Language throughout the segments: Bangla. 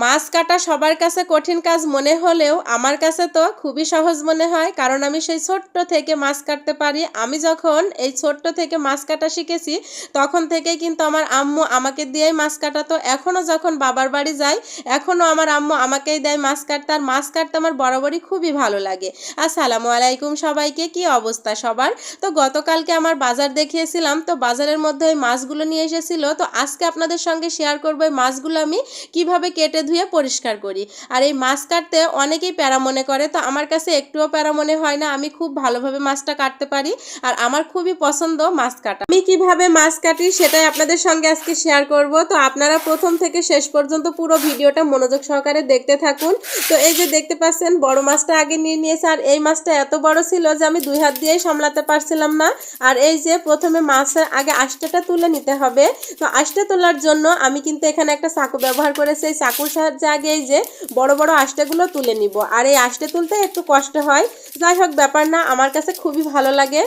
মাছ কাটা সবার কাছে কঠিন কাজ মনে হলেও আমার কাছে তো খুবই সহজ মনে হয়, কারণ আমি সেই ছোট্ট থেকে মাছ কাটতে পারি। আমি যখন এই ছোট্ট থেকে মাছ কাটা শিখেছি তখন থেকেই কিন্তু আমার আম্মু আমাকে দিয়েই মাছ কাটাতো। এখনও যখন বাবার বাড়ি যাই এখনও আমার আম্মু আমাকেই দেয় মাছ কাটতে, আর মাছ কাটতে আমার বরাবরই খুবই ভালো লাগে। আসসালামু আলাইকুম সবাইকে, কি অবস্থা সবার? তো গতকালকে আমার বাজার দেখিয়েছিলাম, তো বাজারের মধ্যে ওই মাছগুলো নিয়ে এসেছিল। তো আজকে আপনাদের সঙ্গে শেয়ার করবো এই মাছগুলো আমি কিভাবে কেটে ধুয়ে পরিষ্কার করি। আর এই মাছ কাটতে অনেকেই প্যারা মনে করে, তো আমার কাছে একটুও প্যারা মনে হয় না। আমি খুব ভালোভাবে মাছটা কাটতে পারি, আর আমার খুবই পছন্দ মাছ কাটা। আমি কিভাবে মাছ কাটি সেটাই আপনাদের সঙ্গে আজকে শেয়ার করব। তো আপনারা প্রথম থেকে শেষ পর্যন্ত পুরো ভিডিওটা মনোযোগ সহকারে দেখতে থাকুন। তো এই যে দেখতে পাচ্ছেন বড় মাছটা আগে নিয়ে নিয়েছে, আর এই মাছটা এত বড় ছিল যে আমি 2 হাত দিয়েই সামলাতে পারছিলাম না। আর এই যে প্রথমে মাছের আগে আঁশটা তুলে নিতে হবে। তো আঁশটা তোলার জন্য আমি কিন্তু এখানে একটা চাকু ব্যবহার করেছি। এই চাকুর সাহায্যে আগে এই যে বড় বড় আঁশটাগুলো তুলে নিব। আর এই আঁশটা তুলতে একটু কষ্ট হয়, যাই হোক ব্যাপার না, আমার কাছে খুবই ভালো লাগে।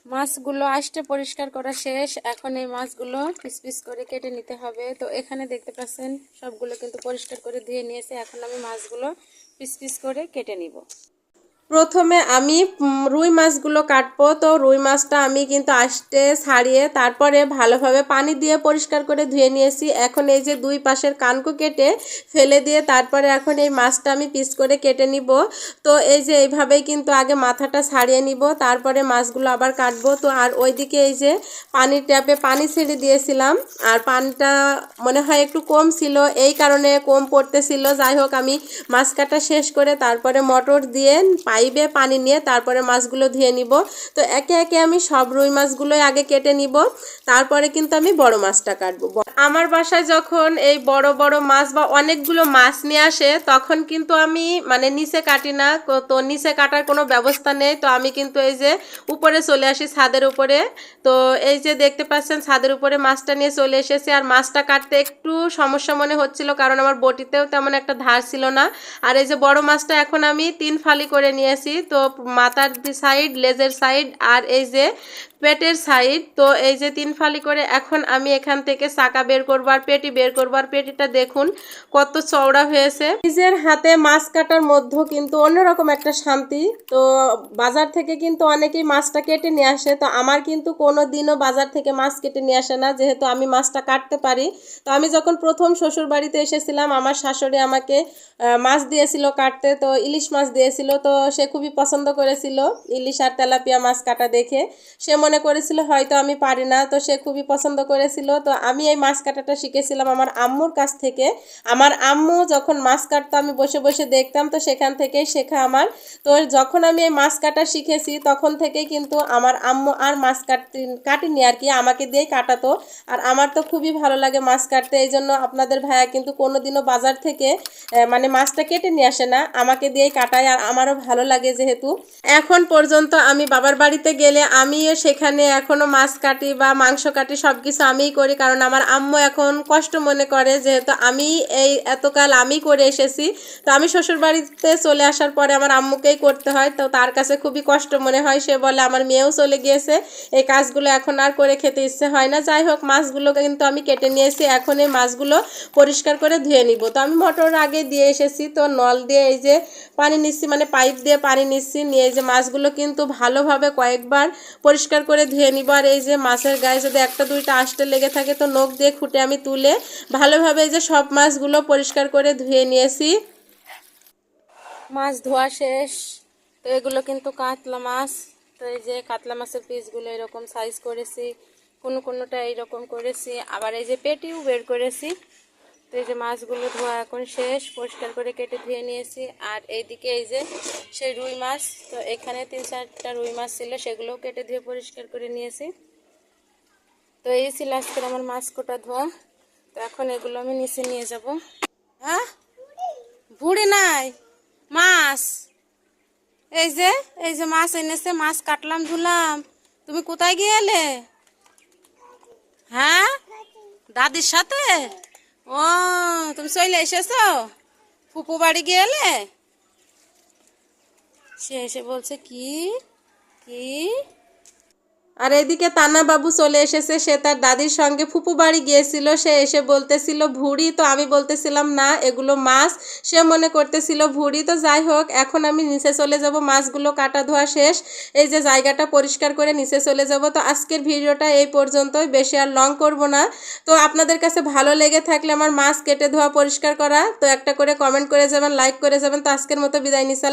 মাছগুলো আঁশটা পরিষ্কার করা শেষ। এখন এই মাছগুলো পিস পিস করে কেটে নিতে হবে। তো এখানে দেখতে পাচ্ছেন সবগুলো কিন্তু পরিষ্কার করে ধুয়ে নিয়েছে। এখন আমি মাছগুলো পিস পিস করে কেটে নিব। প্রথমে আমি রুই মাছগুলো কাটবো। তো রুই মাছটা আমি কিন্তু আস্তে ছাড়িয়ে তারপরে ভালোভাবে পানি দিয়ে পরিষ্কার করে ধুয়ে নিয়েছি। এখন এই যে দুই পাশের কানকো কেটে ফেলে দিয়ে তারপরে এখন এই মাছটা আমি পিস করে কেটে নিব। তো এই যে এইভাবেই কিন্তু আগে মাথাটা ছাড়িয়ে নিব, তারপরে মাছগুলো আবার কাটবো। তো আর ওইদিকে এই যে পানির ট্যাপে পানি ছেড়ে দিয়েছিলাম, আর পানিটা মনে হয় একটু কম ছিল, এই কারণে কম পড়তেছিল। যাই হোক আমি মাছ কাটা শেষ করে তারপরে মোটর দিয়ে পাইপে পানি নিয়ে তারপরে মাছগুলো ধুয়ে নিব। তো একে একে আমি সব রুই মাছগুলোই আগে কেটে নিব, তারপরে কিন্তু আমি বড় মাছটা কাটবো। আমার বাসায় যখন এই বড় বড় মাছ বা অনেকগুলো মাছ নিয়ে আসে তখন কিন্তু আমি মানে নিচে কাটি না। তো নিচে কাটার কোনো ব্যবস্থা নেই, তো আমি কিন্তু এই যে উপরে চলে আসি ছাদের উপরে। তো এই যে দেখতে পাচ্ছেন ছাদের উপরে মাছটা নিয়ে চলে এসেছি। আর মাছটা কাটতে একটু সমস্যা মনে হচ্ছিল, কারণ আমার বটিতেও তেমন একটা ধার ছিল না। আর এই যে বড় মাছটা এখন আমি 3 ফালি করে নিয়েছি। তো মাথার সাইড, লেজের সাইড আর এই যে পেটের সাইড, তো এই যে 3 ফালি করে এখন আমি এখান থেকে চাকা বের করবো আর পেটি বের করবো। আর পেটিটা দেখুন কত চওড়া হয়েছে। নিজের হাতে মাছ কাটার মধ্যে কিন্তু অন্যরকম একটা শান্তি। তো বাজার থেকে কিন্তু অনেকেই মাছটা কেটে নিয়ে আসে, তো আমার কিন্তু কোনো দিনও বাজার থেকে মাছ কেটে নিয়ে আসে না, যেহেতু আমি মাছটা কাটতে পারি। তো আমি যখন প্রথম শ্বশুর বাড়িতে এসেছিলাম আমার শাশুড়ি আমাকে মাছ দিয়েছিল কাটতে, তো ইলিশ মাছ দিয়েছিল। তো সে খুবই পছন্দ করেছিল ইলিশ আর তেলাপিয়া মাছ কাটা দেখে। সে মনে করেছিল হয়তো আমি পারি না, তো সে খুবই পছন্দ করেছিল। তো আমি এই মাছ কাটাটা শিখেছিলাম আমার আম্মুর কাছ থেকে। আমার আম্মু যখন মাছ কাটতো আমি বসে বসে দেখতাম, তো সেখান থেকেই শেখা আমার। তো যখন আমি এই মাছ কাটা শিখেছি তখন থেকেই কিন্তু আমার আম্মু আর মাছ কাটিনি আর কি, আমাকে দিয়েই কাটাতো। আর আমার তো খুবই ভালো লাগে মাছ কাটতে, এই জন্য আপনাদের ভাইয়া কিন্তু কোনোদিনও বাজার থেকে মানে মাছটা কেটে নিয়ে আসে না, আমাকে দিয়েই কাটায়। আর আমারও ভালো লাগে, যেহেতু এখন পর্যন্ত আমি বাবার বাড়িতে গেলে আমিও সেখানে এখনো মাছ কাটি বা মাংস কাটি, সব কিছু আমিই করি। কারণ আমার আম্মু এখন কষ্ট মনে করে, যেহেতু আমি এই এতকাল আমি করে এসেছি। তো আমি শ্বশুর বাড়িতে চলে আসার পরে আমার আম্মুকেই করতে হয়, তো তার কাছে খুবই কষ্ট মনে হয়। সে বলে আমার মেয়েও চলে গিয়েছে, এই কাজগুলো এখন আর করে খেতে ইচ্ছে হয় না। যাই হোক মাছগুলো কিন্তু আমি কেটে নিয়েছি, এখন এই মাছগুলো পরিষ্কার করে ধুয়ে নিব। তো আমি মোটর আগে দিয়ে এসেছি, তো নল দিয়ে এই যে পানি নিচ্ছি, মানে পাইপ দিয়ে পানি নিচ্ছি, নিয়ে এই যে মাছগুলো কিন্তু ভালোভাবে কয়েকবার পরিষ্কার করে ধুয়ে নিব। আর এই যে মাছের গায়ে যদি একটা দুইটা আঁশটে লেগে থাকে তো নখ দিয়ে খুঁটে আমি তুলে ভালোভাবে এই যে সব মাছগুলো পরিষ্কার করে ধুয়ে নিয়েছি। মাছ ধোয়া শেষ। তো এগুলো কিন্তু কাতলা মাছ। তো এই যে কাতলা মাছের পিসগুলো এরকম সাইজ করেছি, কোনোটা এইরকম করেছি, আবার এই যে পেটিও বের করেছি। তো এই যে মাছগুলো ধোয়া এখন শেষ, পরিষ্কার করে কেটে ধুয়ে নিয়েছি। আর এইদিকে এই যে সেই রুই মাছ, তো এখানে 3-4টা রুই মাছ ছিল, সেগুলোও কেটে ধুয়ে পরিষ্কার করে নিয়েছি। তো এই ছিল আজকের আমার মাছ কোটা ধোয়া। তো এখন এগুলো আমি নিচে নিয়ে যাব। হ্যাঁ ভুড়ি নাই মাছ, এই যে মাছ এনেছে, মাছ কাটলাম ধুলাম। তুমি কোথায় গিয়েলে? হ্যাঁ দাদির সাথে। ও তুমি চলে এসেছো, ফুপু বাড়ি গিয়েলে? সে এসে বলছে কি কি আর এদিকে তান্না বাবু চলে এসেছে, সে তার দাদির সঙ্গে ফুপু বাড়ি গিয়েছিল। সে এসে বলতেছিল ভুড়ি, তো আমি বলতেছিলাম না এগুলো মাছ, সে মনে করতেছিল ভুড়ি। তো যাই হোক, এখন আমি নিচে চলে যাব, মাছগুলো কাটা ধোয়া শেষ, এই যে জায়গাটা পরিষ্কার করে নিচে চলে যাব। তো আজকের ভিডিওটা এই পর্যন্তই, বেশি আর লং করব না। তো আপনাদের কাছে ভালো লেগে থাকলে আমার মাছ কেটে ধোয়া পরিষ্কার করা, তো একটা করে কমেন্ট করে যাবেন, লাইক করে যাবেন। তো আজকের মতো বিদায় নিচ্ছি।